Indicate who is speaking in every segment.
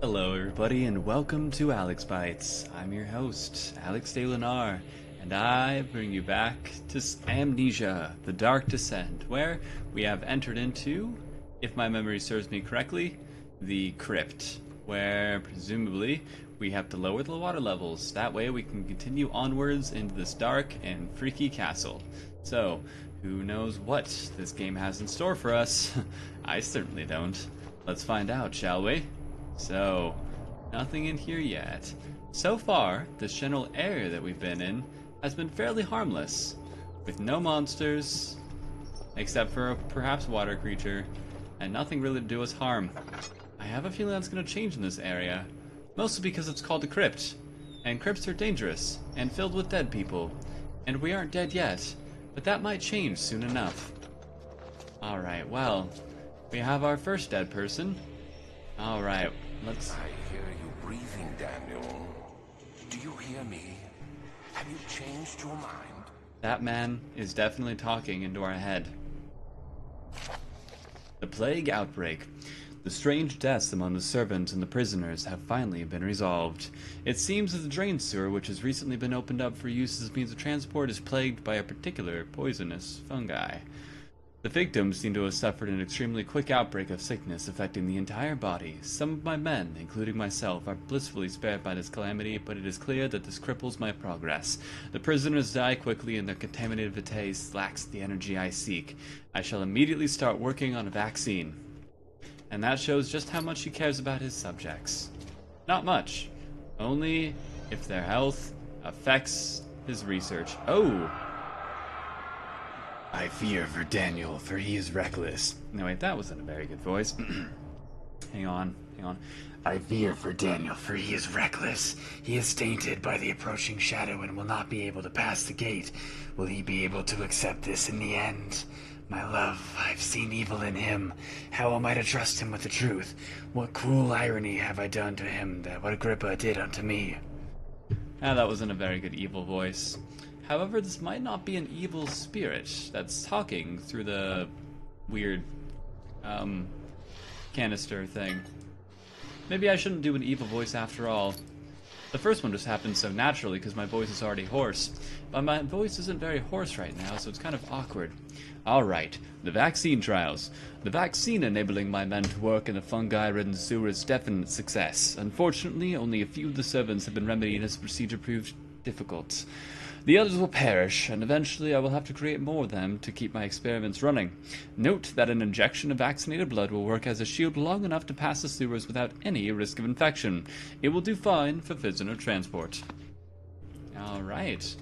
Speaker 1: Hello, everybody, and welcome to Alex Bites. I'm your host, Alex DeLenar, and I bring you back to Amnesia, the Dark Descent, where we have entered into, if my memory serves me correctly, the crypt, where presumably we have to lower the water levels. That way we can continue onwards into this dark and freaky castle. So, who knows what this game has in store for us? I certainly don't. Let's find out, shall we? So, nothing in here yet. So far, this general area that we've been in has been fairly harmless, with no monsters, except for perhaps a water creature, and nothing really to do us harm. I have a feeling that's going to change in this area, mostly because it's called a crypt, and crypts are dangerous, and filled with dead people, and we aren't dead yet, but that might change soon enough. Alright, well, we have our first dead person. Alright, let's...
Speaker 2: I hear you breathing, Daniel. Do you hear me? Have you changed your mind?
Speaker 1: That man is definitely talking into our head. The plague outbreak. The strange deaths among the servants and the prisoners have finally been resolved. It seems that the drain sewer, which has recently been opened up for use as means of transport, is plagued by a particular poisonous fungi. The victims seem to have suffered an extremely quick outbreak of sickness affecting the entire body. Some of my men, including myself, are blissfully spared by this calamity, but it is clear that this cripples my progress. The prisoners die quickly and their contaminated vitae lacks the energy I seek. I shall immediately start working on a vaccine. And that shows just how much he cares about his subjects. Not much. Only if their health affects his research. Oh! I fear for Daniel, for he is reckless. No, wait, that wasn't a very good voice. Hang on. I fear for Daniel, for he is reckless. He is tainted by the approaching shadow and will not be able to pass the gate. Will he be able to accept this in the end? My love, I've seen evil in him. How am I to trust him with the truth? What cruel irony have I done to him that what Agrippa did unto me? That wasn't a very good evil voice. However, this might not be an evil spirit that's talking through the weird, canister thing. Maybe I shouldn't do an evil voice after all. The first one just happened so naturally because my voice is already hoarse. But my voice isn't very hoarse right now, so it's kind of awkward. Alright, the vaccine trials. The vaccine enabling my men to work in the fungi-ridden sewer is definite success. Unfortunately, only a few of the servants have been remedied as the procedure proved difficult. The others will perish, and eventually I will have to create more of them to keep my experiments running. Note that an injection of vaccinated blood will work as a shield long enough to pass the sewers without any risk of infection. It will do fine for prisoner transport. Alright,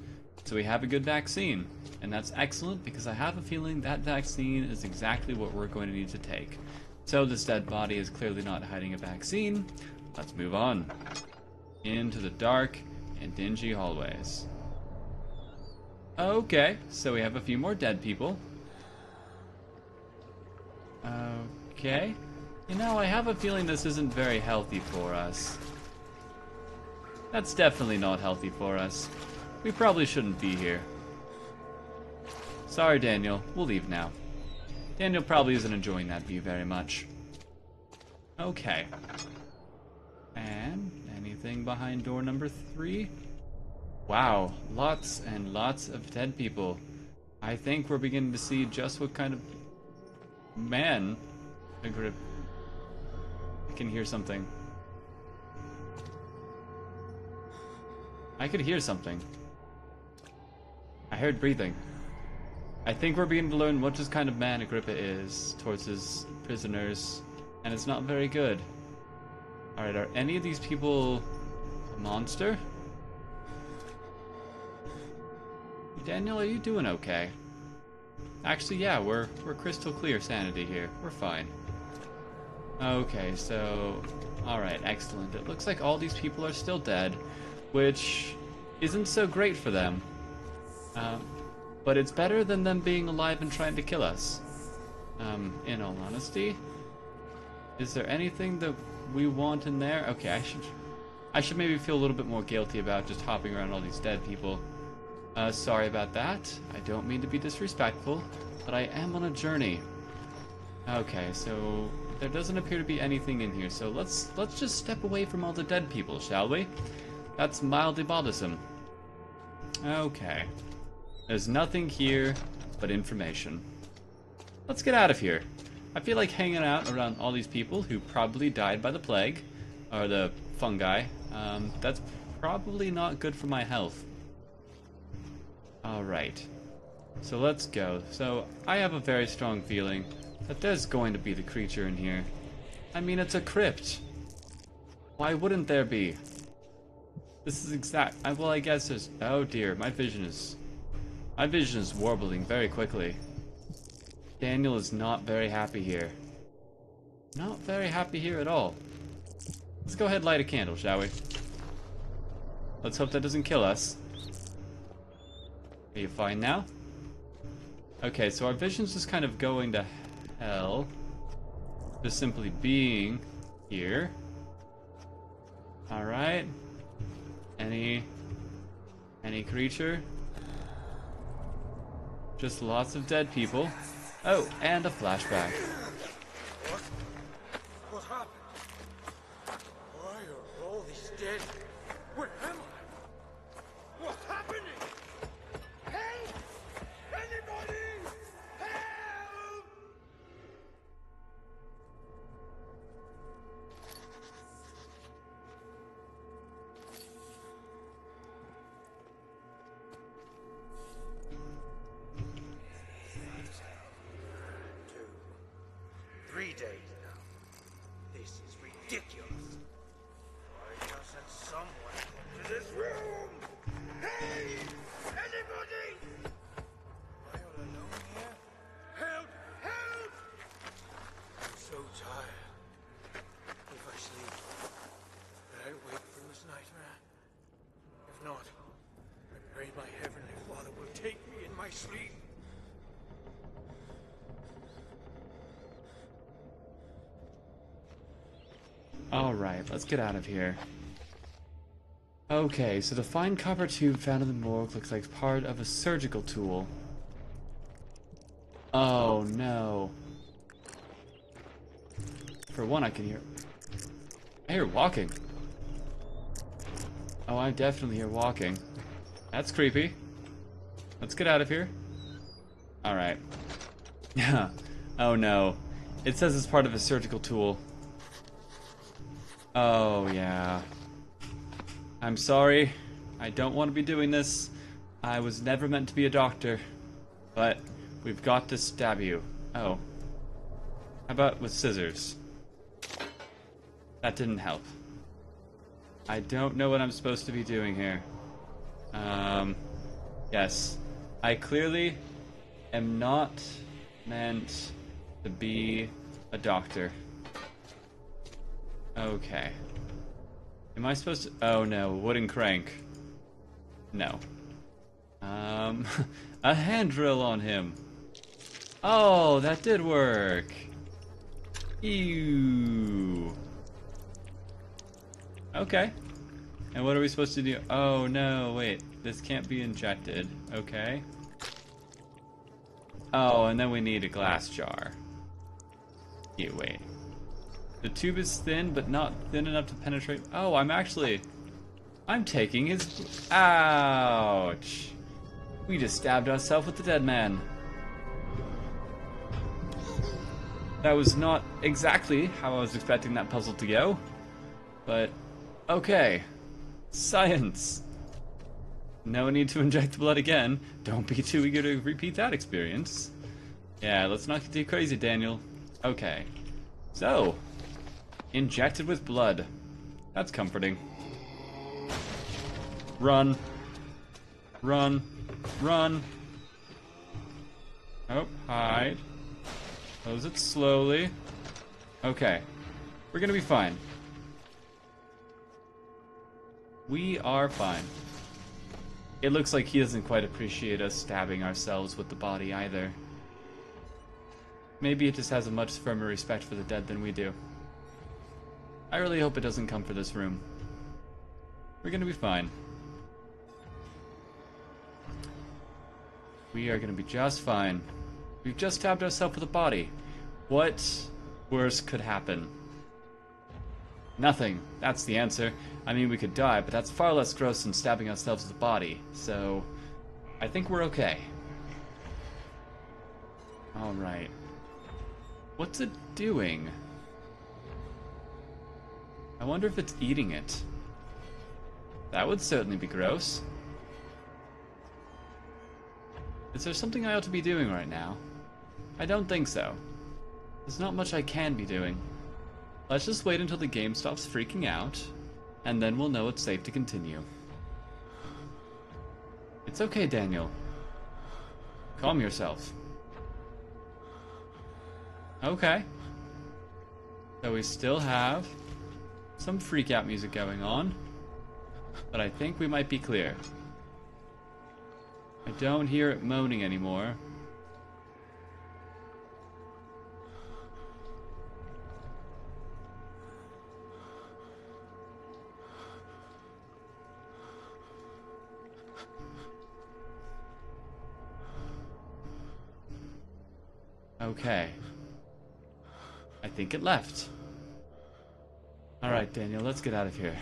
Speaker 1: so we have a good vaccine, and that's excellent because I have a feeling that vaccine is exactly what we're going to need to take. So this dead body is clearly not hiding a vaccine. Let's move on into the dark and dingy hallways. Okay, so we have a few more dead people. Okay. You know, I have a feeling this isn't very healthy for us. That's definitely not healthy for us. We probably shouldn't be here. Sorry, Daniel. We'll leave now. Daniel probably isn't enjoying that view very much. Okay. And anything behind door number 3? Wow, lots and lots of dead people. I think we're beginning to see just what kind of man Agrippa. I can hear something. I could hear something. I heard breathing. I think we're beginning to learn what this kind of man Agrippa is towards his prisoners, and it's not very good. Alright, are any of these people a monster? Daniel, are you doing okay? Actually, yeah, we're crystal clear sanity here. We're fine. Okay, so... Alright, excellent. It looks like all these people are still dead, which isn't so great for them. But it's better than them being alive and trying to kill us. In all honesty. Is there anything that we want in there? Okay, I should maybe feel a little bit more guilty about just hopping around all these dead people. Sorry about that. I don't mean to be disrespectful, but I am on a journey. Okay, so there doesn't appear to be anything in here, so let's just step away from all the dead people, shall we? That's mildly bothersome. Okay. There's nothing here but information. Let's get out of here. I feel like hanging out around all these people who probably died by the plague, or the fungi. That's probably not good for my health. Alright. So let's go. So I have a very strong feeling that there's going to be the creature in here. I mean, it's a crypt. Why wouldn't there be? This is exact. Well, I guess there's. Oh dear, my vision is warbling very quickly. Daniel is not very happy here. Not very happy here at all. Let's go ahead and light a candle, shall we? Let's hope that doesn't kill us. Are you fine now? Okay, so our vision's just kind of going to hell. Just simply being here. Alright. Any creature? Just lots of dead people. Oh, and a flashback.
Speaker 3: What happened? Why are all these dead? Where am I? What's happening? Help! Anybody! Help! Three days now. This is ridiculous. Why doesn't someone come to this room? Hey! Anybody? Am I all alone here? Help! Help! I'm so tired. If I sleep, will I wake from this nightmare? If not, I pray my Heavenly Father will take me in my sleep.
Speaker 1: Alright, let's get out of here. Okay, so the fine copper tube found in the morgue looks like part of a surgical tool. Oh no. For one, I hear walking. Oh, I definitely hear walking. That's creepy. Let's get out of here. Alright. Oh no. It says it's part of a surgical tool. Oh, yeah. I'm sorry. I don't want to be doing this. I was never meant to be a doctor. But we've got to stab you. Oh. How about with scissors? That didn't help. I don't know what I'm supposed to be doing here. Yes. I clearly am not meant to be a doctor. Okay. Am I supposed to... Oh no, wooden crank. No. A hand drill on him. Oh, that did work. Ew. Okay. And what are we supposed to do? Oh no, wait. This can't be injected. Okay. Oh, and then we need a glass jar. Ew, wait. The tube is thin, but not thin enough to penetrate. Oh, I'm taking his... Ouch. We just stabbed ourselves with the dead man. That was not exactly how I was expecting that puzzle to go. But, okay. Science. No need to inject the blood again. Don't be too eager to repeat that experience. Yeah, let's not get too crazy, Daniel. Okay. So... injected with blood. That's comforting. Run. Run. Run. Oh, hide. Close it slowly. Okay. We're gonna be fine. We are fine. It looks like he doesn't quite appreciate us stabbing ourselves with the body either. Maybe it just has a much firmer respect for the dead than we do. I really hope it doesn't come for this room. We're gonna be fine. We are gonna be just fine. We've just stabbed ourselves with a body. What worse could happen? Nothing. That's the answer. I mean, we could die, but that's far less gross than stabbing ourselves with a body. So, I think we're okay. Alright. What's it doing? I wonder if it's eating it. That would certainly be gross. Is there something I ought to be doing right now? I don't think so. There's not much I can be doing. Let's just wait until the game stops freaking out, and then we'll know it's safe to continue. It's okay, Daniel. Calm yourself. Okay. So we still have some freak out music going on, but I think we might be clear. I don't hear it moaning anymore. Okay. I think it left. Alright, Daniel, let's get out of here.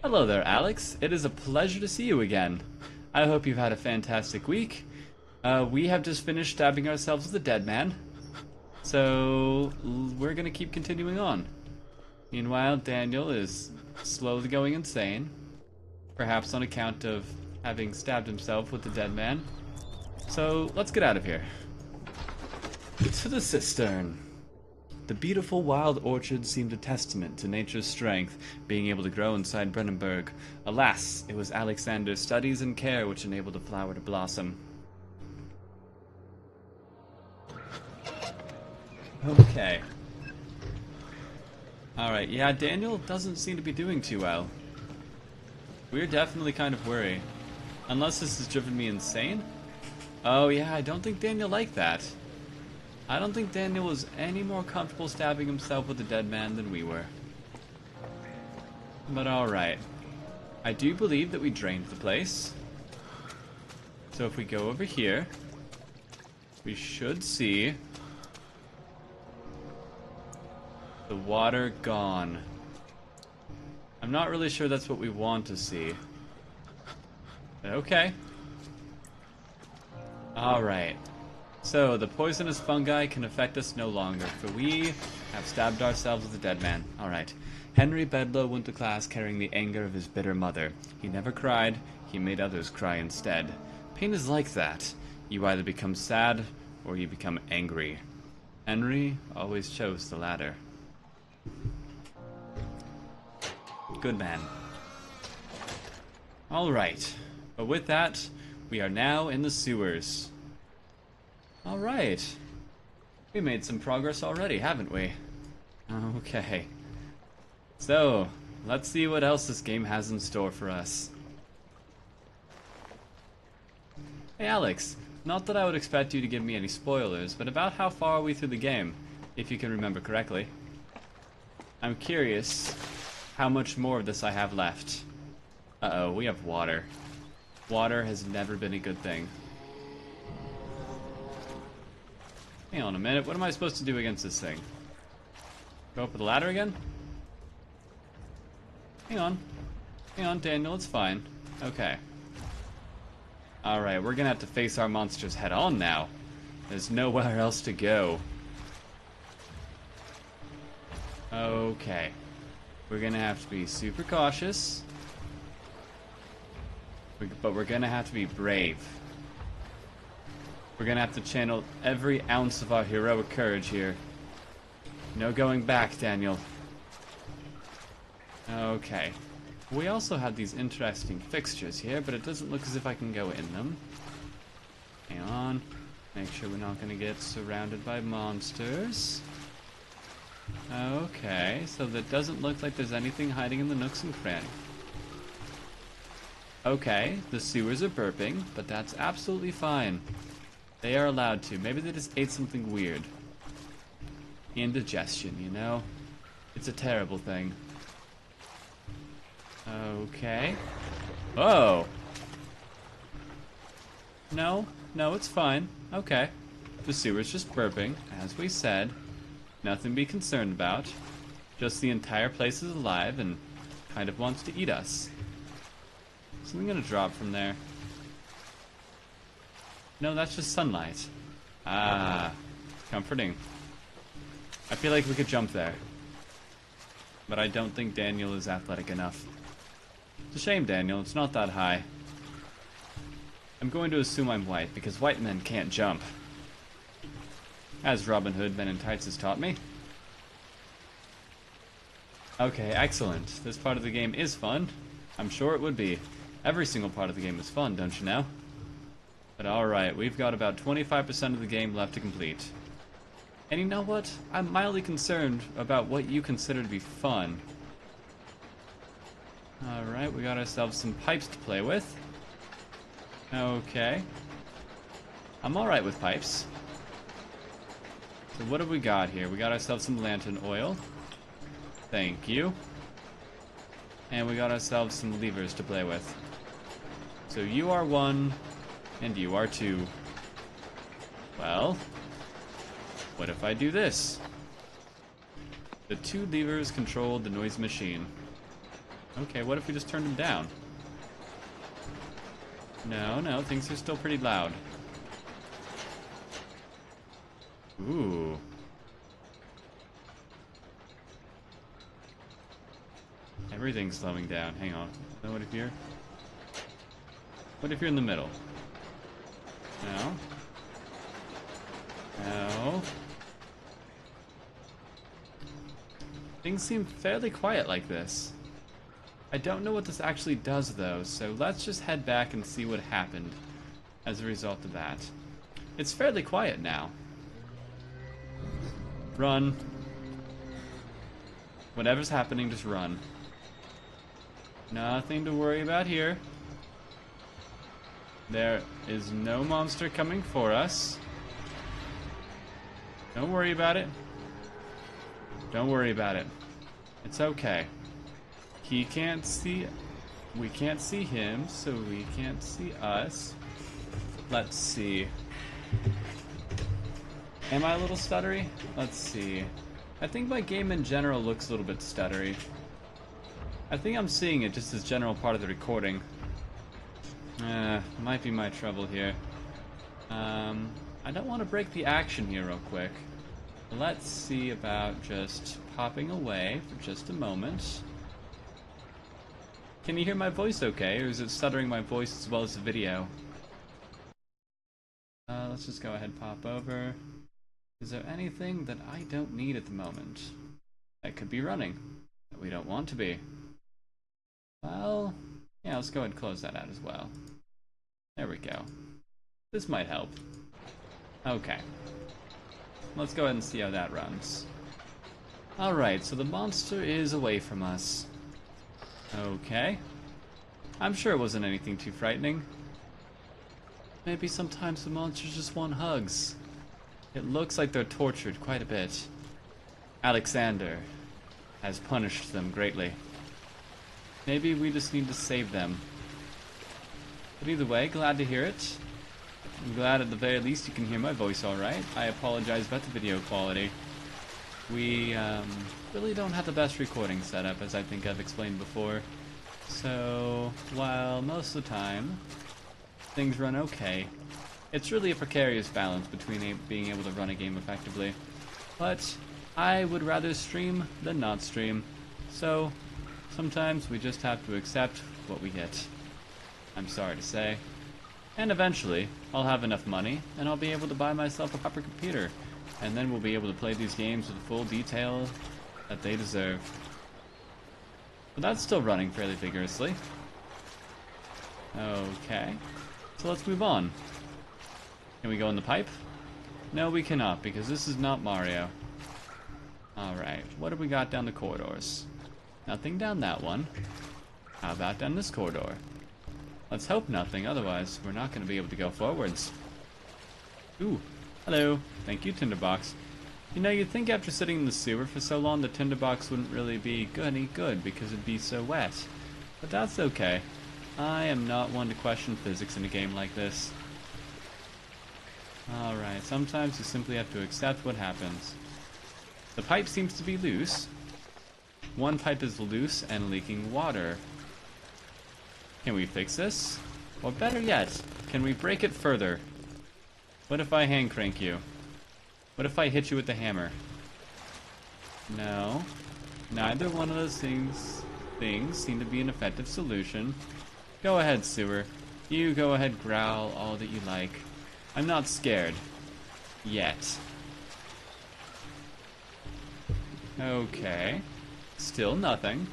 Speaker 1: Hello there, Alex. It is a pleasure to see you again. I hope you've had a fantastic week. We have just finished stabbing ourselves with a dead man. So, we're gonna keep continuing on. Meanwhile, Daniel is slowly going insane. Perhaps on account of having stabbed himself with the dead man. So, let's get out of here. To the cistern. The beautiful wild orchard seemed a testament to nature's strength, being able to grow inside Brennenburg. Alas, it was Alexander's studies and care which enabled the flower to blossom. Okay. Alright, yeah, Daniel doesn't seem to be doing too well. We're definitely kind of worried. Unless this has driven me insane? Oh yeah, I don't think Daniel liked that. I don't think Daniel was any more comfortable stabbing himself with a dead man than we were. But alright. I do believe that we drained the place. So if we go over here, we should see the water gone. I'm not really sure that's what we want to see. But okay. Alright. So, the poisonous fungi can affect us no longer, for we have stabbed ourselves with a dead man. Alright. Henry Bedloe went to class carrying the anger of his bitter mother. He never cried, he made others cry instead. Pain is like that. You either become sad, or you become angry. Henry always chose the latter. Good man. Alright. But with that, we are now in the sewers. Alright. We made some progress already, haven't we? Okay. So, let's see what else this game has in store for us. Hey Alex, not that I would expect you to give me any spoilers, but about how far are we through the game, if you can remember correctly? I'm curious how much more of this I have left. Uh-oh, we have water. Water has never been a good thing. Hang on a minute, what am I supposed to do against this thing? Go up with the ladder again? Hang on, Daniel, it's fine. Okay. Alright, we're gonna have to face our monsters head on now. There's nowhere else to go. Okay. We're gonna have to be super cautious. But we're gonna have to be brave. We're gonna have to channel every ounce of our heroic courage here. No going back, Daniel. Okay. We also have these interesting fixtures here, but it doesn't look as if I can go in them. Hang on. Make sure we're not gonna get surrounded by monsters. Okay, so that doesn't look like there's anything hiding in the nooks and crannies. Okay, the sewers are burping, but that's absolutely fine. They are allowed to. Maybe they just ate something weird. Indigestion, you know? It's a terrible thing. Okay. Oh! No, it's fine. Okay. The sewer's just burping, as we said. Nothing to be concerned about. Just the entire place is alive and kind of wants to eat us. Something gonna drop from there. No, that's just sunlight. Ah, comforting. I feel like we could jump there. But I don't think Daniel is athletic enough. It's a shame, Daniel. It's not that high. I'm going to assume I'm white, because white men can't jump. As Robin Hood Men in Tights has taught me. Okay, excellent. This part of the game is fun. I'm sure it would be. Every single part of the game is fun, don't you know? But alright, we've got about 25% of the game left to complete. And you know what? I'm mildly concerned about what you consider to be fun. Alright, we got ourselves some pipes to play with. Okay. I'm alright with pipes. So what have we got here? We got ourselves some lantern oil. Thank you. And we got ourselves some levers to play with. So you are 1, and you are 2. Well, what if I do this? The 2 levers control the noise machine. Okay, what if we just turn them down? No, things are still pretty loud. Ooh. Everything's slowing down. Hang on. What if you're... What if you're in the middle? No. No. Things seem fairly quiet like this. I don't know what this actually does though, so let's just head back and see what happened as a result of that. It's fairly quiet now. Run. Whatever's happening, just run. Nothing to worry about here. There is no monster coming for us. Don't worry about it. Don't worry about it. It's okay. He can't see... We can't see him, so we can't see us. Let's see. Am I a little stuttery? Let's see. I think my game in general looks a little bit stuttery. I think I'm seeing it just as general part of the recording. Might be my trouble here. I don't want to break the action here real quick. Let's see about just popping away for just a moment. Can you hear my voice okay, or is it stuttering my voice as well as the video? Let's just go ahead and pop over. Is there anything that I don't need at the moment? That could be running, that we don't want to be. Well, yeah, let's go ahead and close that out as well. There we go. This might help. Okay. Let's go ahead and see how that runs. Alright, so the monster is away from us. Okay. I'm sure it wasn't anything too frightening. Maybe sometimes the monsters just want hugs. It looks like they're tortured quite a bit. Alexander has punished them greatly. Maybe we just need to save them. But either way, glad to hear it. I'm glad at the very least you can hear my voice alright. I apologize about the video quality. We really don't have the best recording setup, as I think I've explained before. So, while most of the time things run okay, it's really a precarious balance between being able to run a game effectively. But I would rather stream than not stream, so sometimes we just have to accept what we get. I'm sorry to say. And eventually, I'll have enough money, and I'll be able to buy myself a proper computer, and then we'll be able to play these games with the full detail that they deserve. But that's still running fairly vigorously. Okay, so let's move on. Can we go in the pipe? No, we cannot, because this is not Mario. Alright, what have we got down the corridors? Nothing down that one. How about down this corridor? Let's hope nothing, otherwise we're not going to be able to go forwards. Ooh, hello. Thank you, Tinderbox. You know, you'd think after sitting in the sewer for so long, the Tinderbox wouldn't really be any good because it'd be so wet. But that's okay. I am not one to question physics in a game like this. Alright, sometimes you simply have to accept what happens. The pipe seems to be loose. One pipe is loose and leaking water. Can we fix this? Or better yet, can we break it further? What if I hand crank you? What if I hit you with the hammer? No. Neither one of those things seem to be an effective solution. Go ahead, sewer. You go ahead, growl all that you like. I'm not scared. Yet. Okay. Still nothing.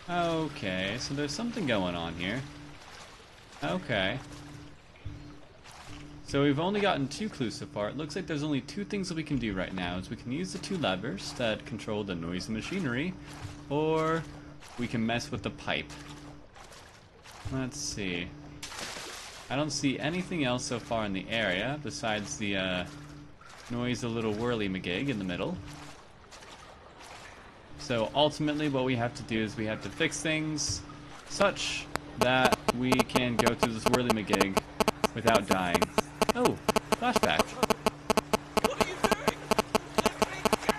Speaker 1: Okay, so there's something going on here. Okay. So we've only gotten 2 clues so far. It looks like there's only 2 things that we can do right now. Is we can use the 2 levers that control the noisy machinery, or we can mess with the pipe. Let's see. I don't see anything else so far in the area besides the noisy little whirly-magig in the middle. So ultimately what we have to do is we have to fix things such that we can go through this whirly-magig without dying. Oh, flashback.
Speaker 3: What are you doing? Let me go!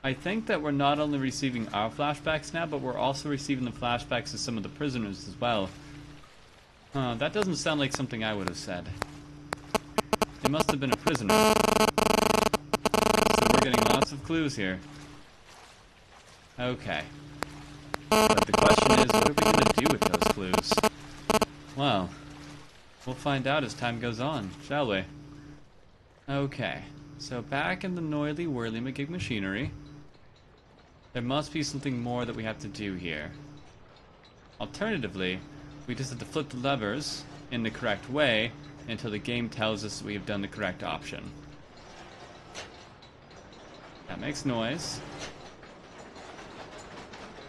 Speaker 1: I think that we're not only receiving our flashbacks now, but we're also receiving the flashbacks of some of the prisoners as well. That doesn't sound like something I would have said. It must have been a prisoner. So we're getting lots of clues here. Okay. But the question is, what are we going to do with those clues? Well, we'll find out as time goes on, shall we? Okay. So back in the noisy whirly-magig machinery, there must be something more that we have to do here. Alternatively, we just have to flip the levers in the correct way until the game tells us we have done the correct option. That makes noise.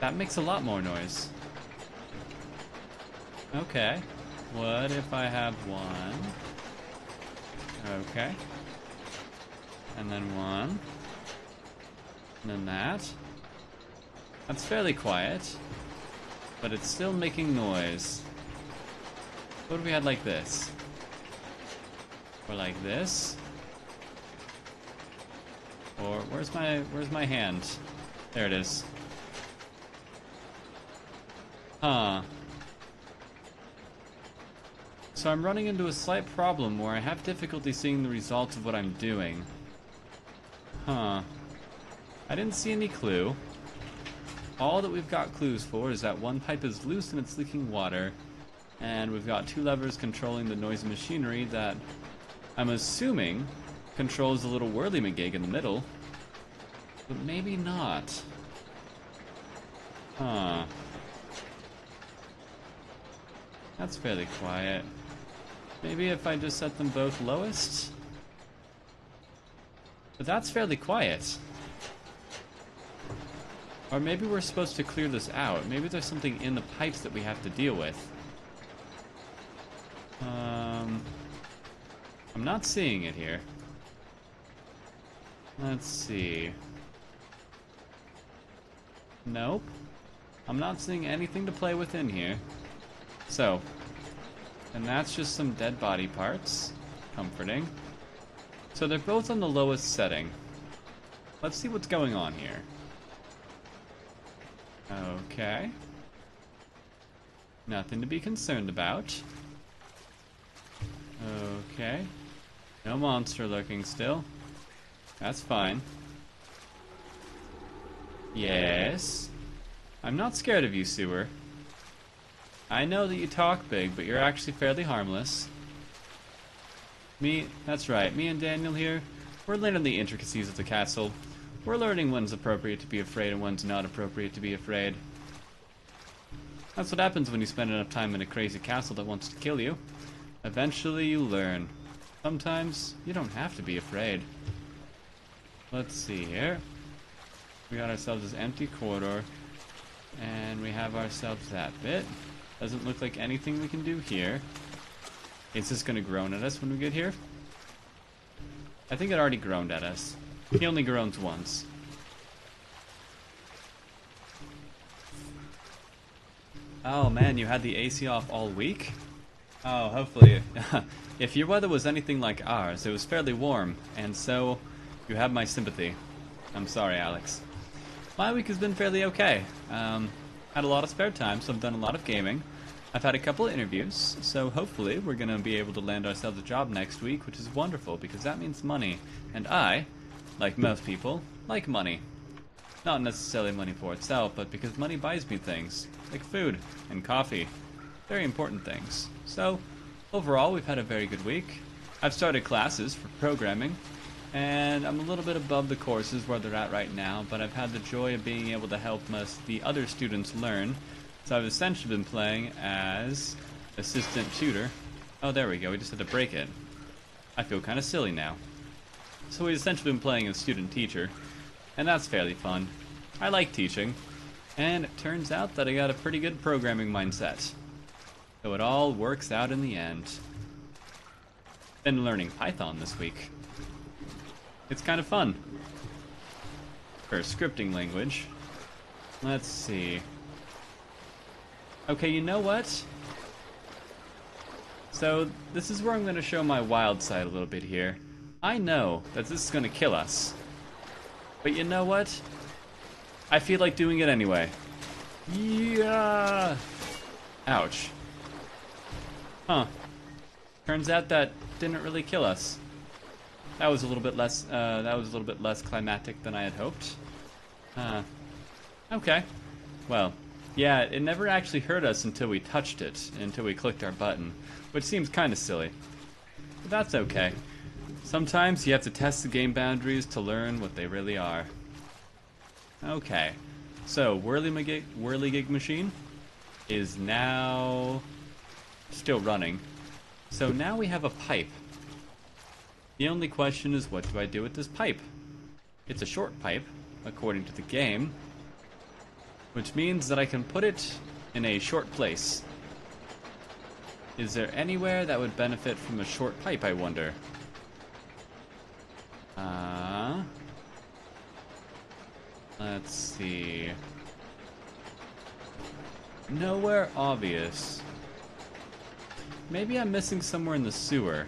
Speaker 1: That makes a lot more noise. Okay. What if I have 1? Okay. And then 1. And then that. That's fairly quiet. But it's still making noise. What if we had like this? Or like this? Or where's my hand? There it is. Huh. So I'm running into a slight problem where I have difficulty seeing the results of what I'm doing. Huh. I didn't see any clue. All that we've got clues for is that one pipe is loose and it's leaking water, and we've got 2 levers controlling the noisy machinery that I'm assuming controls the little whirly-magig in the middle, but maybe not. Huh. That's fairly quiet. Maybe if I just set them both lowest? But that's fairly quiet. Or maybe we're supposed to clear this out. Maybe there's something in the pipes that we have to deal with. I'm not seeing it here. Let's see. Nope. I'm not seeing anything to play with in here. So, and that's just some dead body parts. Comforting. So they're both on the lowest setting. Let's see what's going on here. Okay. Nothing to be concerned about. Okay. No monster lurking still. That's fine. Yes. I'm not scared of you, sewer. I know that you talk big, but you're actually fairly harmless. That's right, me and Daniel here, we're learning the intricacies of the castle. We're learning when's appropriate to be afraid and when's not appropriate to be afraid. That's what happens when you spend enough time in a crazy castle that wants to kill you. Eventually you learn. Sometimes you don't have to be afraid. Let's see here. We got ourselves this empty corridor, and we have ourselves that bit. Doesn't look like anything we can do here. Is this gonna groan at us when we get here? I think it already groaned at us. He only groans once. Oh man, you had the AC off all week? Oh, hopefully. If your weather was anything like ours, it was fairly warm, and so you have my sympathy. I'm sorry, Alex. My week has been fairly okay. Had a lot of spare time, so I've done a lot of gaming. I've had a couple of interviews, so hopefully we're going to be able to land ourselves a job next week, which is wonderful, because that means money. And I, like most people, like money. Not necessarily money for itself, but because money buys me things, like food and coffee. Very important things. So, overall, we've had a very good week. I've started classes for programming, and I'm a little bit above the courses where they're at right now, but I've had the joy of being able to help the other students learn. So I've essentially been playing as assistant tutor. Oh, there we go, we just had to break it. I feel kind of silly now. So we've essentially been playing as student teacher, and that's fairly fun. I like teaching, and it turns out that I got a pretty good programming mindset. So it all works out in the end. Been learning Python this week. It's kind of fun. For a scripting language. Let's see. Okay, you know what? So, this is where I'm going to show my wild side a little bit here. I know that this is going to kill us. But you know what? I feel like doing it anyway. Yeah! Ouch. Huh. Turns out that didn't really kill us. That was a little bit less climactic than I had hoped. Okay. Well, yeah, it never actually hurt us until we touched it, until we clicked our button, which seems kind of silly. But that's okay. Sometimes you have to test the game boundaries to learn what they really are. Okay. So, Whirligig machine is now still running. So now we have a pipe. The only question is, what do I do with this pipe? It's a short pipe, according to the game, which means that I can put it in a short place. Is there anywhere that would benefit from a short pipe, I wonder? Let's see. Nowhere obvious. Maybe I'm missing somewhere in the sewer.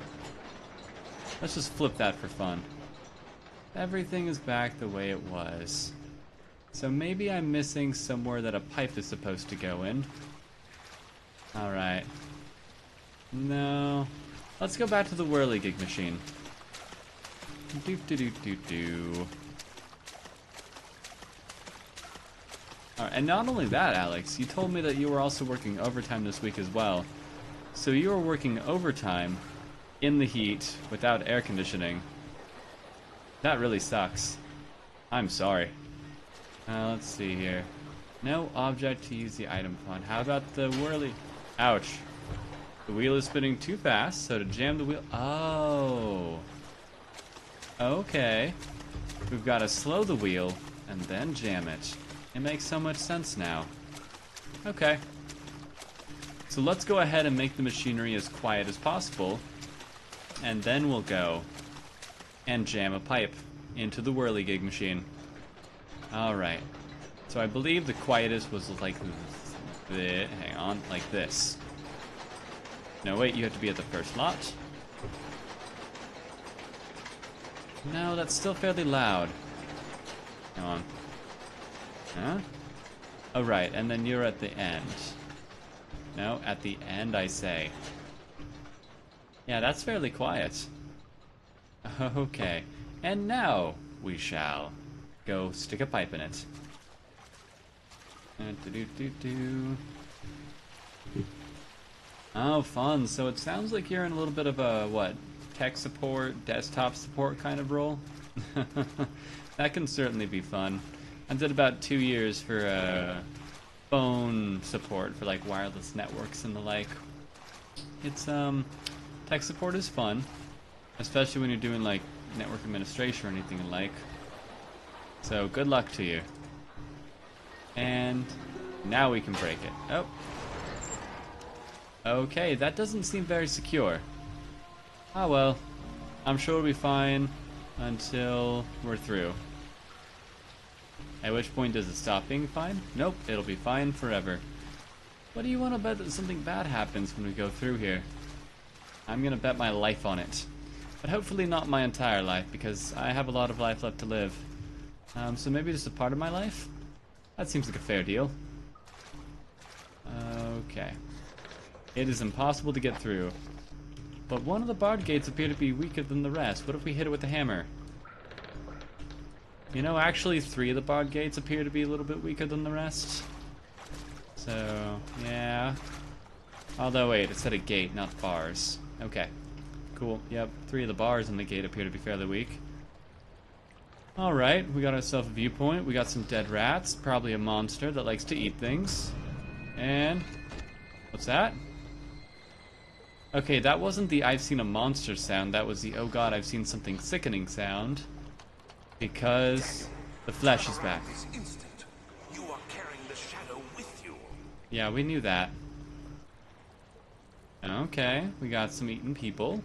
Speaker 1: Let's just flip that for fun. Everything is back the way it was. So maybe I'm missing somewhere that a pipe is supposed to go in. Alright. No. Let's go back to the Whirligig machine. Do. Alright, and not only that, Alex, you told me that you were also working overtime this week as well. So you were working overtime in the heat without air conditioning. That really sucks. I'm sorry. Let's see here. No object to use the item fund. How about the whirly? Ouch. The wheel is spinning too fast, so to jam the wheel... Oh. Okay. We've got to slow the wheel and then jam it. It makes so much sense now. Okay. So let's go ahead and make the machinery as quiet as possible, and then we'll go and jam a pipe into the Whirligig machine. Alright. So I believe the quietest was like this. Hang on, like this. No, wait, you have to be at the first lot. No, that's still fairly loud. Hang on. Huh? Oh, right, and then you're at the end. No, at the end, I say. Yeah, that's fairly quiet. Okay. And now we shall go stick a pipe in it. Oh, fun. So it sounds like you're in a little bit of a, what, tech support, desktop support kind of role? That can certainly be fun. I did about 2 years for phone support for like wireless networks and the like. It's tech support is fun, especially when you're doing like network administration or anything like. So good luck to you. And now we can break it. Oh. Okay, that doesn't seem very secure. Ah well, I'm sure we'll be fine. until we're through. At which point does it stop being fine? Nope, it'll be fine forever. What do you want to bet that something bad happens when we go through here? I'm gonna bet my life on it. But hopefully not my entire life, because I have a lot of life left to live. So maybe just a part of my life? That seems like a fair deal. Okay. It is impossible to get through. But one of the barred gates appear to be weaker than the rest. What if we hit it with the hammer? You know, actually 3 of the barred gates appear to be a little bit weaker than the rest. So, yeah. Although, wait, it said a gate, not bars. Okay. Cool, yep. 3 of the bars in the gate appear to be fairly weak. Alright, we got ourselves a viewpoint. We got some dead rats. Probably a monster that likes to eat things. And... what's that? Okay, that wasn't the I've seen a monster sound. That was the oh god, I've seen something sickening sound. Because the flesh is back.
Speaker 2: This instant, you are carrying the shadow with you.
Speaker 1: Yeah, we knew that. Okay, we got some eaten people.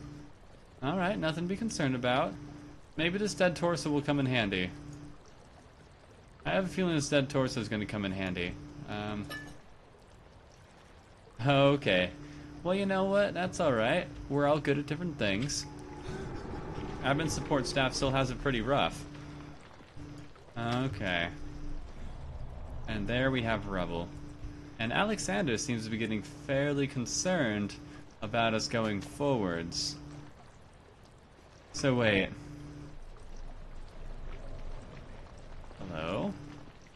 Speaker 1: Alright, nothing to be concerned about. Maybe this dead torso will come in handy. I have a feeling this dead torso is going to come in handy. Okay. Well, you know what? That's alright. We're all good at different things. Admin support staff still has it pretty rough. Okay. And there we have rubble. And Alexander seems to be getting fairly concerned about us going forwards. So wait. Hello?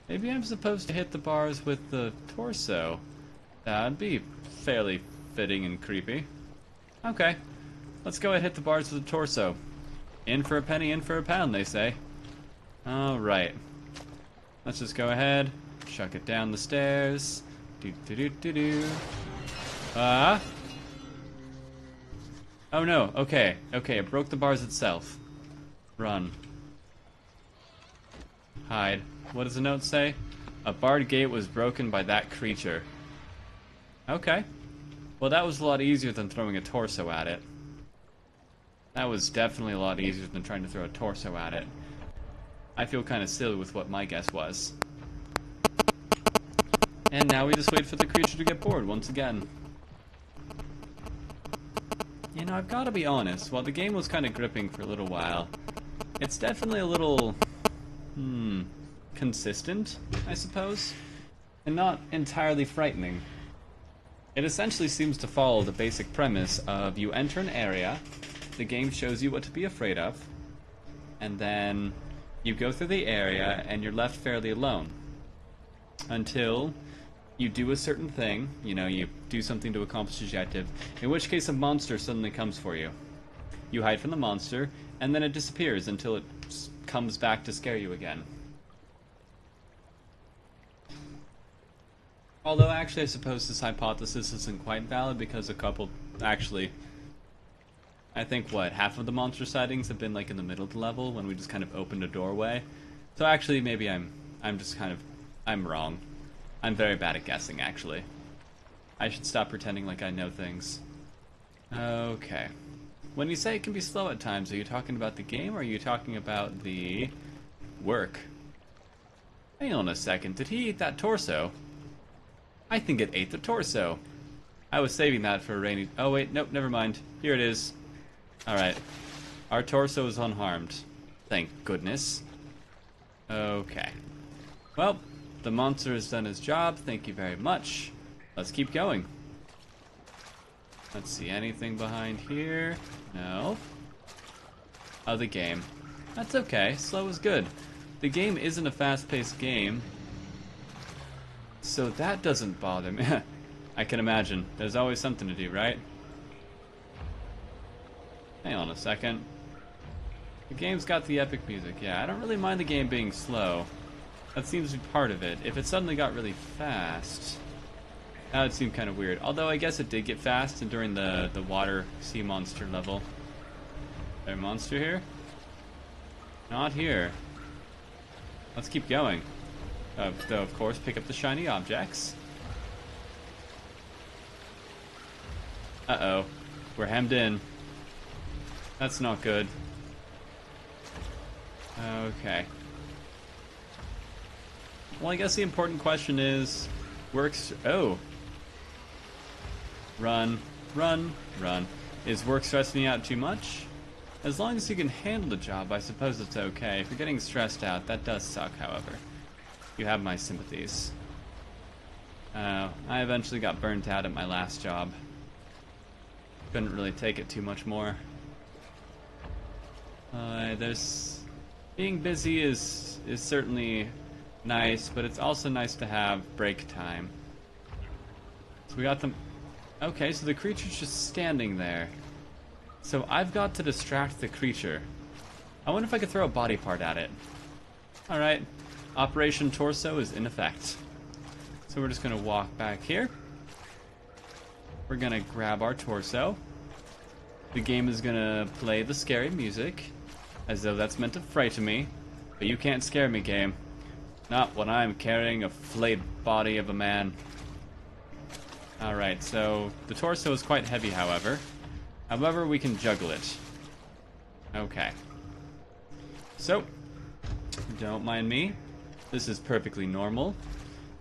Speaker 1: Maybe I'm supposed to hit the bars with the torso. That'd be fairly fitting and creepy. Okay. Let's go ahead and hit the bars with the torso. In for a penny, in for a pound, they say. Alright. Let's just go ahead, chuck it down the stairs. Do-do-do-do-do. Oh no, okay. Okay, it broke the bars itself. Run. Hide. What does the note say? A barred gate was broken by that creature. Okay. Well, that was a lot easier than throwing a torso at it. That was definitely a lot easier than trying to throw a torso at it. I feel kind of silly with what my guess was. And now we just wait for the creature to get bored once again. You know, I've got to be honest, while the game was kind of gripping for a little while, it's definitely a little... consistent, I suppose, and not entirely frightening. It essentially seems to follow the basic premise of you enter an area, the game shows you what to be afraid of, and then you go through the area and you're left fairly alone. Until you do a certain thing, you know, you do something to accomplish the objective, in which case a monster suddenly comes for you. You hide from the monster, and then it disappears until it comes back to scare you again. Although, actually, I suppose this hypothesis isn't quite valid because a couple, actually, I think, what, half of the monster sightings have been, like, in the middle of the level when we just kind of opened a doorway. So, actually, maybe I'm just kind of, I'm wrong. I'm very bad at guessing, actually. I should stop pretending like I know things. Okay. When you say it can be slow at times, are you talking about the game, or are you talking about the work? Hang on a second, did he eat that torso? I think it ate the torso. I was saving that for a rainy... Oh wait, nope, never mind. Here it is. Alright. Our torso is unharmed. Thank goodness. Okay. Well, the monster has done his job. Thank you very much. Let's keep going. Let's see, anything behind here? No. Oh, the game. That's okay. Slow is good. The game isn't a fast-paced game, so that doesn't bother me. I can imagine. There's always something to do, right? Hang on a second. The game's got the epic music. Yeah, I don't really mind the game being slow. That seems to be part of it. If it suddenly got really fast, that would seem kind of weird. Although I guess it did get fast during the water sea monster level. Is there a monster here? Not here. Let's keep going. Though, of course, pick up the shiny objects. Uh-oh. We're hemmed in. That's not good. Okay. Well, I guess the important question is, oh. Run, run, run. Is work stressing you out too much? As long as you can handle the job, I suppose it's okay. If you're getting stressed out, that does suck, however. You have my sympathies. I eventually got burnt out at my last job. Couldn't really take it too much more. Being busy is certainly nice, but it's also nice to have break time. So we got them. Okay, so the creature's just standing there. So I've got to distract the creature. I wonder if I could throw a body part at it. Alright, Operation Torso is in effect. So we're just gonna walk back here. We're gonna grab our torso. The game is gonna play the scary music, as though that's meant to frighten me. But you can't scare me, game. Not when I'm carrying a flayed body of a man. Alright, so the torso is quite heavy, however. However, we can juggle it. Okay. So, don't mind me. This is perfectly normal.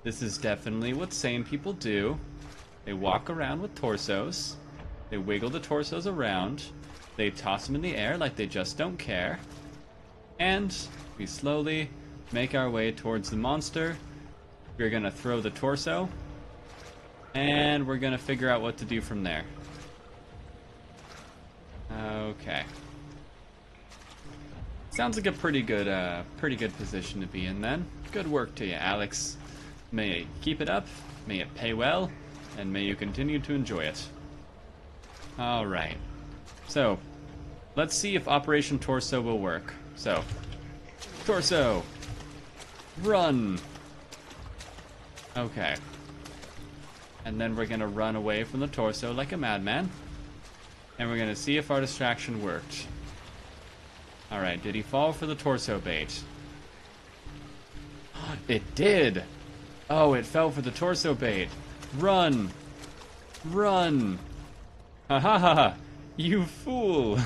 Speaker 1: This is definitely what sane people do. They walk around with torsos. They wiggle the torsos around. They toss them in the air like they just don't care. And we slowly make our way towards the monster. We're gonna throw the torso. And we're gonna figure out what to do from there. Okay. Sounds like a pretty good position to be in then. Good work to you, Alex. May you keep it up, may it pay well, and may you continue to enjoy it. Alright. So, let's see if Operation Torso will work. So, Torso! Run! Okay. And then we're gonna run away from the torso like a madman. And we're gonna see if our distraction worked. Alright, did he fall for the torso bait? It did! Oh, it fell for the torso bait. Run! Run! Ha ha ha ha! You fool!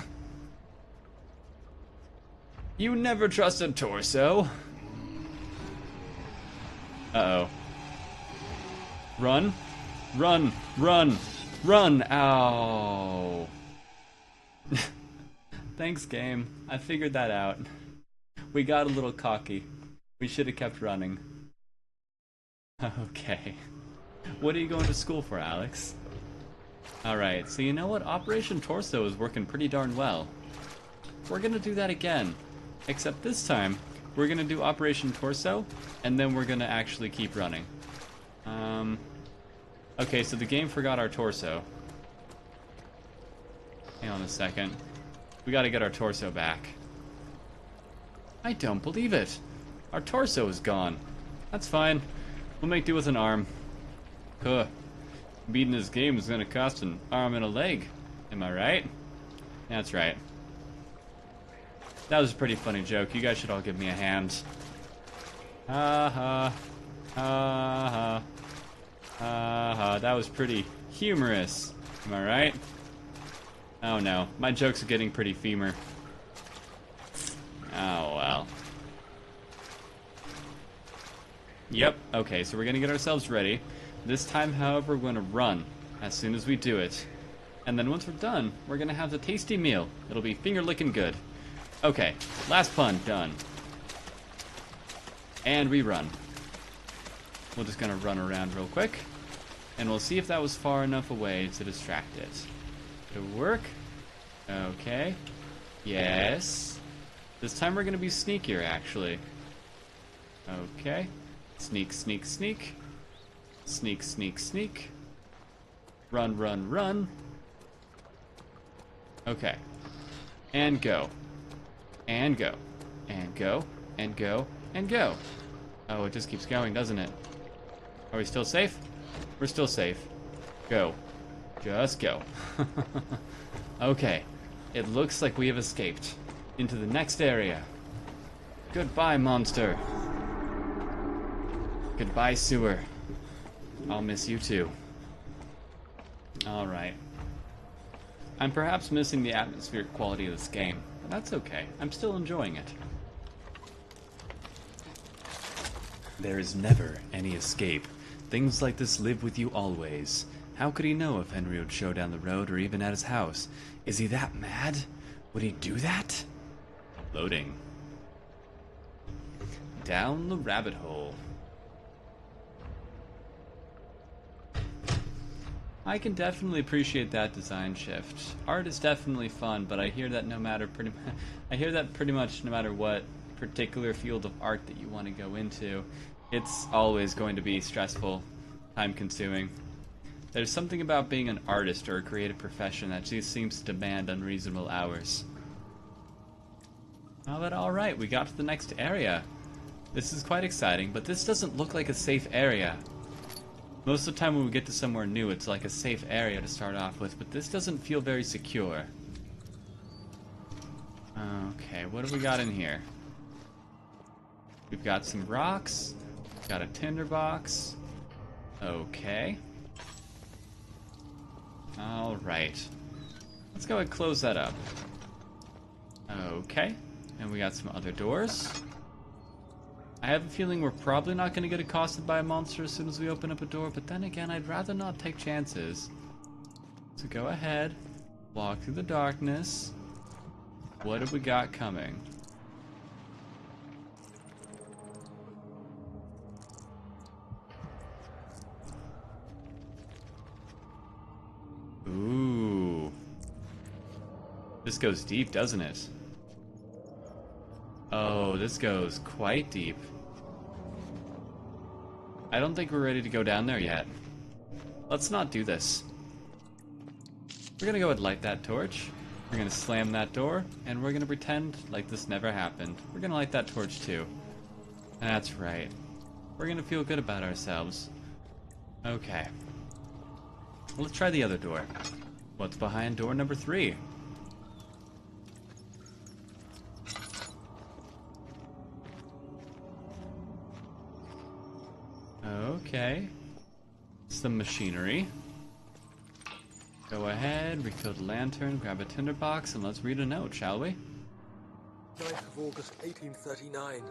Speaker 1: You never trust a torso! Uh-oh. Run! Run! Run! Run! Ow! Thanks, game. I figured that out. We got a little cocky. We should have kept running. Okay. What are you going to school for, Alex? Alright, so you know what? Operation Torso is working pretty darn well. We're gonna do that again. Except this time, we're gonna do Operation Torso, and then we're gonna actually keep running. Okay, so the game forgot our torso. Hang on a second. We gotta get our torso back. I don't believe it. Our torso is gone. That's fine. We'll make do with an arm. Huh. Beating this game is gonna cost an arm and a leg. Am I right? That's right. That was a pretty funny joke. You guys should all give me a hand. Ha ha. Ha ha. Ha ha. That was pretty humorous. Am I right? Oh no. My jokes are getting pretty femur. Oh well. Yep. Okay, so we're gonna get ourselves ready. This time, however, we're gonna run as soon as we do it. And then once we're done, we're gonna have the tasty meal. It'll be finger-licking good. Okay, last pun, done. And we run. We're just gonna run around real quick. And we'll see if that was far enough away to distract it. Did it work? Okay. Yes. This time we're gonna be sneakier, actually. Okay. Sneak, sneak, sneak. Sneak, sneak, sneak. Run, run, run. Okay. And go. And go. And go. And go. And go. Oh, it just keeps going, doesn't it? Are we still safe? We're still safe. Go. Just go. Okay. It looks like we have escaped into the next area. Goodbye, monster. Goodbye, sewer. I'll miss you too. Alright. I'm perhaps missing the atmospheric quality of this game, but that's okay. I'm still enjoying it. There is never any escape. Things like this live with you always. How could he know if Henry would show down the road or even at his house? Is he that mad? Would he do that? Loading. Down the rabbit hole. I can definitely appreciate that design shift. Art is definitely fun, but I hear that pretty much no matter what particular field of art that you want to go into, it's always going to be stressful, time-consuming. There's something about being an artist or a creative profession that just seems to demand unreasonable hours. Oh, but alright, we got to the next area. This is quite exciting, but this doesn't look like a safe area. Most of the time when we get to somewhere new, it's like a safe area to start off with, but this doesn't feel very secure. Okay, what do we got in here? We've got some rocks, we've got a tinderbox. Okay. Alright. Let's go ahead and close that up. Okay. And we got some other doors. I have a feeling we're probably not going to get accosted by a monster as soon as we open up a door, but then again, I'd rather not take chances. So go ahead, walk through the darkness. What have we got coming? Ooh. This goes deep, doesn't it? Oh, this goes quite deep. I don't think we're ready to go down there yet. Let's not do this. We're gonna go ahead and light that torch. We're gonna slam that door, and we're gonna pretend like this never happened. We're gonna light that torch too. That's right. We're gonna feel good about ourselves. Okay. Let's try the other door. What's behind door number 3? Okay. Some machinery. Go ahead, refill the lantern, grab a tinderbox, and let's read a note, shall we?
Speaker 4: 9th of August, 1839.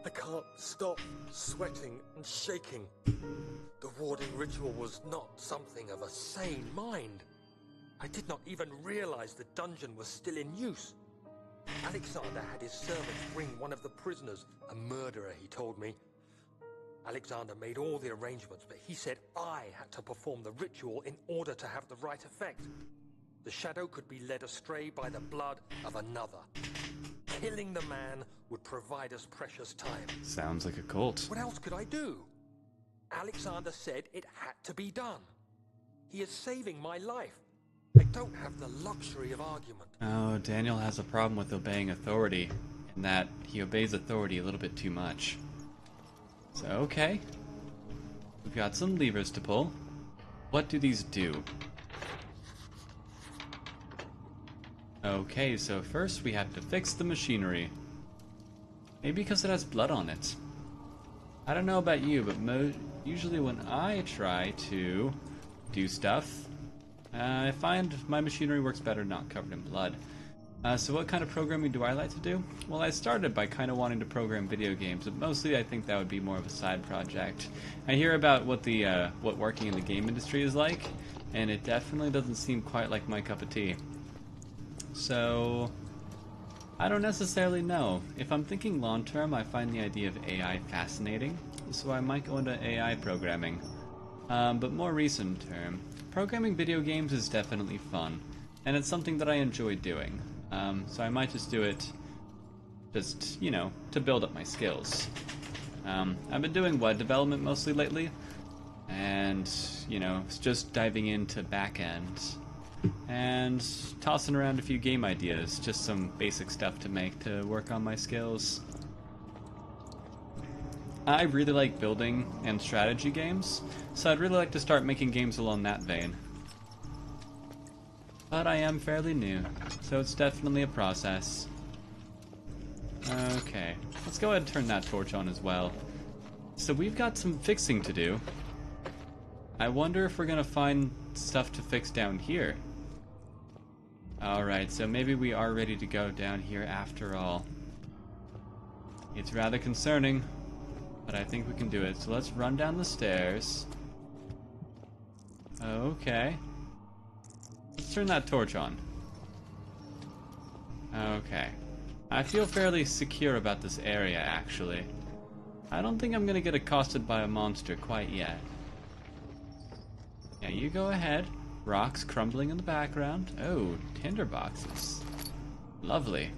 Speaker 4: I can't stop sweating and shaking. The warding ritual was not something of a sane mind. I did not even realize the dungeon was still in use. Alexander had his servants bring one of the prisoners, a murderer, he told me. Alexander made all the arrangements, but he said I had to perform the ritual in order to have the right effect. The shadow could be led astray by the blood of another. Killing the man would provide us precious time.
Speaker 1: Sounds like a cult.
Speaker 4: What else could I do? Alexander said it had to be done. He is saving my life. I don't have the luxury of argument.
Speaker 1: Oh, Daniel has a problem with obeying authority, in that he obeys authority a little bit too much. So, okay. We've got some levers to pull. What do these do? Okay, so first we have to fix the machinery. Maybe because it has blood on it. I don't know about you, but usually when I try to do stuff, I find my machinery works better not covered in blood. So what kind of programming do I like to do? Well, I started by kind of wanting to program video games, but mostly I think that would be more of a side project. I hear about what working in the game industry is like, and it definitely doesn't seem quite like my cup of tea. So I don't necessarily know. If I'm thinking long term, I find the idea of AI fascinating, so I might go into AI programming. But more recent term, programming video games is definitely fun, and it's something that I enjoy doing. So I might just do it, to build up my skills. I've been doing web development mostly lately, and, just diving into back-end, and tossing around a few game ideas, just some basic stuff to make to work on my skills. I really like building and strategy games, so I'd really like to start making games along that vein. But I am fairly new, so it's definitely a process. Okay, let's go ahead and turn that torch on as well. So we've got some fixing to do. I wonder if we're gonna find stuff to fix down here. Alright, so maybe we are ready to go down here after all. It's rather concerning. but I think we can do it. So let's run down the stairs. Okay. Let's turn that torch on. Okay. I feel fairly secure about this area, actually. I don't think I'm gonna get accosted by a monster quite yet. Yeah, you go ahead. Rocks crumbling in the background. Oh, tinder boxes. Lovely.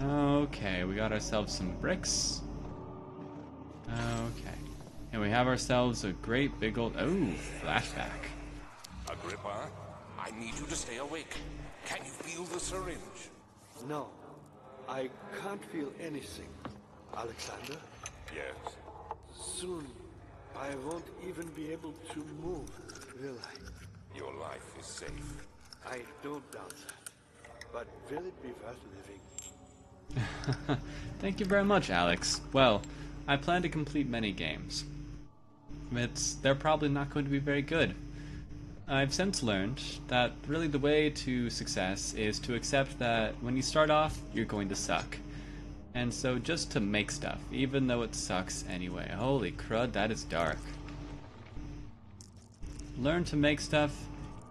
Speaker 1: Okay, we got ourselves some bricks. Okay. And we have ourselves a great big old... Oh, flashback.
Speaker 2: Agrippa, I need you to stay awake. Can you feel the syringe?
Speaker 3: No, I can't feel anything. Alexander,
Speaker 2: Yes.
Speaker 3: soon I won't even be able to move, will I?
Speaker 2: Your life is safe.
Speaker 3: I don't doubt that. But will it be worth living?
Speaker 1: Thank you very much, Alex. Well, I plan to complete many games. They're probably not going to be very good. I've since learned that really the way to success is to accept that when you start off, you're going to suck. And so just to make stuff, even though it sucks anyway. Holy crud, that is dark. Learn to make stuff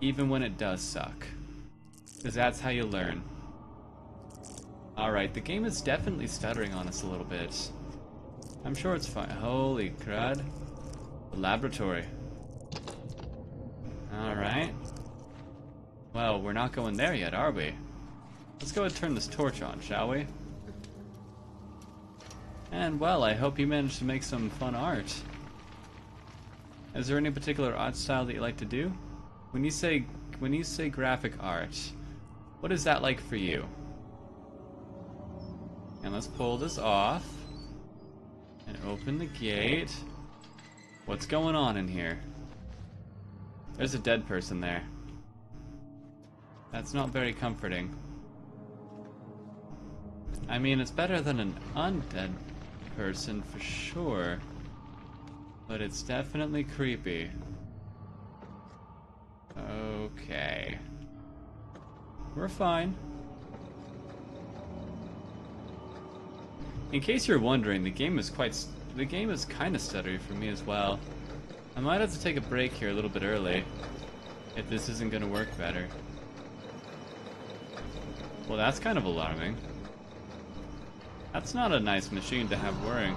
Speaker 1: even when it does suck. Because that's how you learn. Alright, the game is definitely stuttering on us a little bit. I'm sure it's fine. Holy crud. The laboratory. Alright. Well, we're not going there yet, are we? Let's go ahead and turn this torch on, shall we? And, well, I hope you managed to make some fun art. Is there any particular art style that you like to do? When you say graphic art, what is that like for you? And let's pull this off. And open the gate. What's going on in here? There's a dead person there. That's not very comforting. I mean, it's better than an undead person for sure. But it's definitely creepy. Okay. We're fine. In case you're wondering, the game is kind of stuttery for me as well. I might have to take a break here a little bit early if this isn't going to work better. Well, that's kind of alarming. That's not a nice machine to have whirring.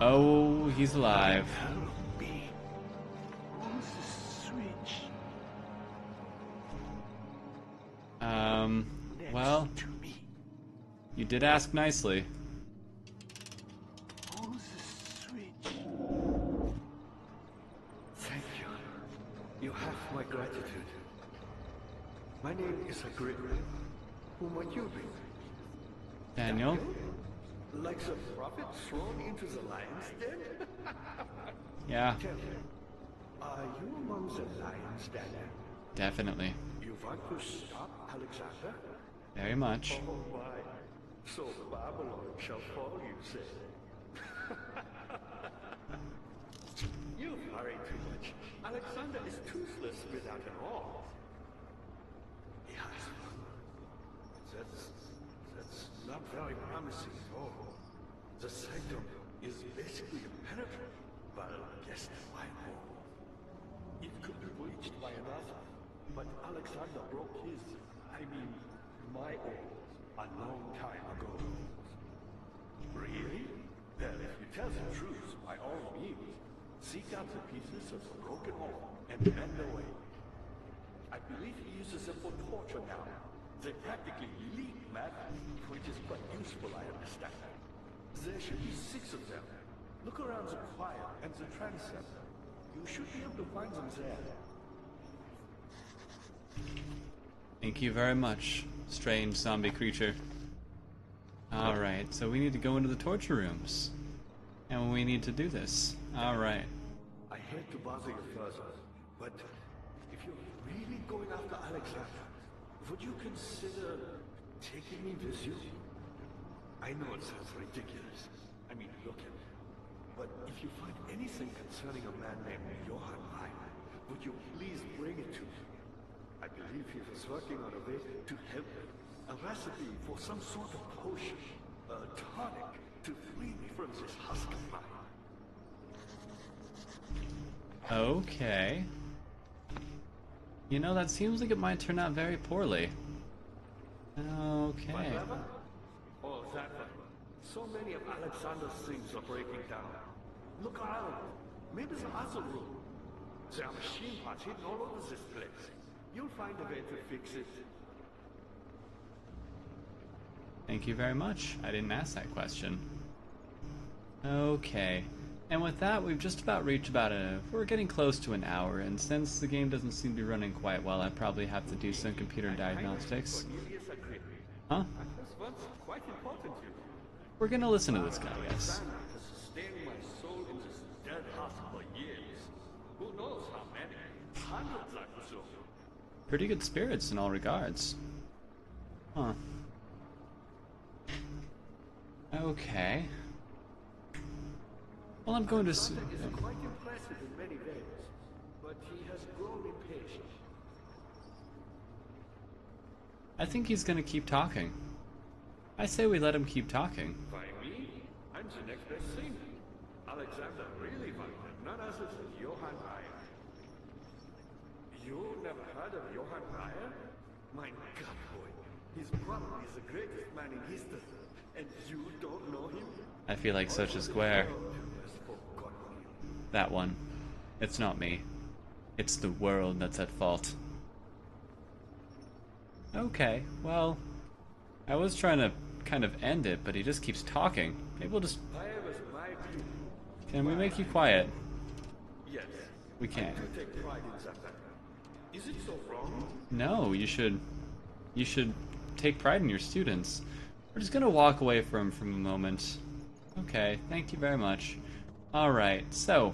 Speaker 1: Oh, he's alive.
Speaker 3: Help me. Where's the switch?
Speaker 1: Well,
Speaker 3: To me.
Speaker 1: you did ask nicely.
Speaker 3: Where's the switch? Thank you. You have my gratitude. My name is Agrippa. Who might you be?
Speaker 1: Daniel?
Speaker 3: Like the prophet thrown into the lion's den?
Speaker 1: Yeah,
Speaker 3: Tell me, are you among the lions, Daniel?
Speaker 1: definitely.
Speaker 3: You want to stop Alexander?
Speaker 1: Very much.
Speaker 3: Oh my. So Babylon shall fall, you say? You worry too much. Alexander is toothless without an all. Yes. That's not very promising at all. The sanctum is basically impenetrable, but against my home. It could be breached by another, but Alexander broke my own, a long time ago. Really? Well, if you tell the truth, by all means, seek out the pieces of the broken hole and mend away. I believe he uses them for torture now. They practically leak matter, which is quite useful, I understand. There should be 6 of them. Look around the choir and the transept. You should be able to find them there.
Speaker 1: Thank you very much, strange zombie creature. Alright, so we need to go into the torture rooms. And we need to do this. Alright.
Speaker 3: I hate to bother you further, but if you're really going after Alexander, would you consider taking me with you? I know it sounds ridiculous. I mean, look at me. But if you find anything concerning a man named Johann Rein, would you please bring it to me? I believe he was working on a way to help me. A recipe for some sort of potion, a tonic. to free me from this husk of mine.
Speaker 1: Okay. You know, that seems like it might turn out very poorly. Okay.
Speaker 3: Whatever? Oh, that one. So many of Alexander's things are breaking down. Look around. Maybe the other room. There are machine parts hidden all over this place. You'll find a way to fix it.
Speaker 1: Thank you very much. I didn't ask that question. Okay. And with that, we've just about reached we're getting close to an hour, and since the game doesn't seem to be running quite well, I probably have to do some computer diagnostics. Huh?
Speaker 3: This one's quite important to you.
Speaker 1: We're gonna listen to this guy, I guess.
Speaker 3: Alexander has sustained my soul in this dead husk for years. Who knows how many? Hundreds, I presume.
Speaker 1: Pretty good spirits in all regards. Huh. Okay. Well, I'm going to...
Speaker 3: Alexander is quite impressive in many ways, but he has grown impatient.
Speaker 1: I think he's gonna keep talking. I say we let him keep talking.
Speaker 3: By me? I'm the next best thing. Alexander really wanted none other than Johann Reyer. You never heard of Johann Reyer? My God, boy. He's probably the greatest man in history. And you don't know him?
Speaker 1: I feel like such a square.
Speaker 3: Has forgotten him.
Speaker 1: That one. It's not me. It's the world that's at fault. Okay, well, I was trying to kind of end it, but he just keeps talking. Maybe we'll just...
Speaker 3: Reyer was my view.
Speaker 1: Can we make you quiet?
Speaker 3: Yes.
Speaker 1: We can't.
Speaker 3: You take pride in that. Is it so wrong?
Speaker 1: No, you should take pride in your students. We're just gonna walk away from him for a moment. Okay, thank you very much. Alright, so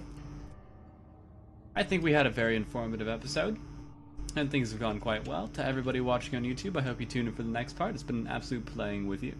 Speaker 1: I think we had a very informative episode, and things have gone quite well. To everybody watching on YouTube, I hope you tune in for the next part. It's been an absolute playing with you.